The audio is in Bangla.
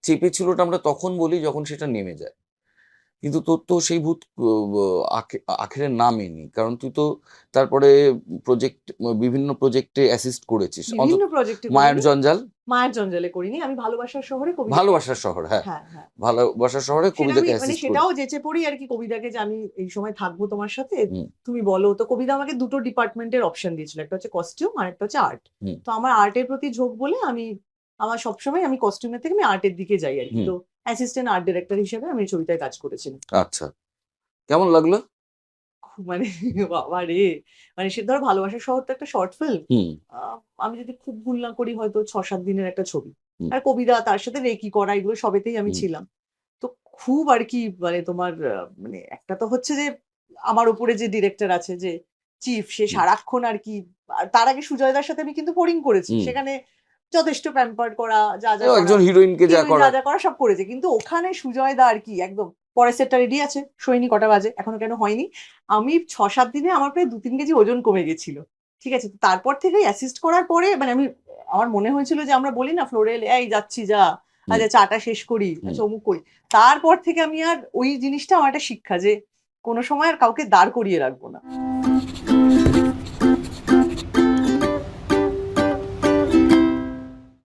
চেপেছিলটা আমরা তখন বলি যখন সেটা নেমে যায়, কিন্তু তোর তো সেই ভূত আখেরে নামেনি, কারণ তুই তো তারপরে প্রজেক্ট, বিভিন্ন প্রজেক্টে অ্যাসিস্ট করেছিস, বিভিন্ন প্রজেক্টে মায়ের করিনি, জঞ্জাল, মায়ের জঞ্জালে করিনি, আমি ভালোবাসার শহরে কবিতা, ভালোবাসার শহর, হ্যাঁ হ্যাঁ হ্যাঁ, ভালোবাসার শহরে সেটা আমি কবিতাকে মানে অ্যাসিস্ট করি। সেটাও যেচে পড়ি আর কি কবিতাকে, যে আমি এই সময় থাকবো তোমার সাথে, হুম তুমি বলো। তো কবিতা আমাকে দুটো ডিপার্টমেন্টের অপশন দিয়েছিল, একটা হচ্ছে কস্টিউম আর একটা হচ্ছে আর্ট। হুম তো আমার আর্টের প্রতি ঝোঁক বলে আমি, আমার সবসময় আমি কস্টিউমের থেকে আমি আর্টের দিকে যাই আর কি। হুম। তো অ্যাসিস্ট্যান্ট আর্ট ডিরেক্টর হিসেবে আমি ছবিটায় কাজ করেছিলাম। আচ্ছা, কেমন লাগলো? মানে বাবা রে, মানে সে ধরো ভালোবাসার শহর তো একটা শর্ট ফিল্ম, হুম আমি যদি খুব ভুল না করি হয়তো 6-7 দিনের একটা ছবি। হুম আর কবিতা তার সাথে রেকি করা, এগুলো সবেতেই আমি হুম ছিলাম। তো খুব আর কি মানে তোমার মানে একটা তো হচ্ছে যে আমার উপরে যে ডিরেক্টর আছে, যে চিফ, সে হুম সারাক্ষণ আর কি। আর তার আগে সুজয়দার সাথে আমি কিন্তু বোরিং করেছি, হুম। সেখানে যথেষ্ট প্যাম্পার্ড করা, যা যা ও, করা, একজন হিরোইনকে যা হিরোইন যা করার। যা করা সব করেছে। কিন্তু ওখানে সুজয়দা আর কি একদম, পরের সেটটা রেডি আছে, সৈনি কটা বাজে, এখনো কেন হয়নি। আমি 6-7 দিনে আমার প্রায় 2-3 কেজি ওজন কমে গেছিল। ঠিক আছে, তো তারপর থেকে অ্যাসিস্ট করার পরে মানে আমি, আমার মনে হয়েছিল যে আমরা বলি না ফ্লোরেল, এই যাচ্ছি যা, হুম আচ্ছা চাটা শেষ করি, হুম। আচ্ছা অমুক করি। তারপর থেকে আমি আর ওই জিনিসটা আমার একটা শিক্ষা, যে কোনো সময় আর কাউকে দাঁড় করিয়ে রাখবো না।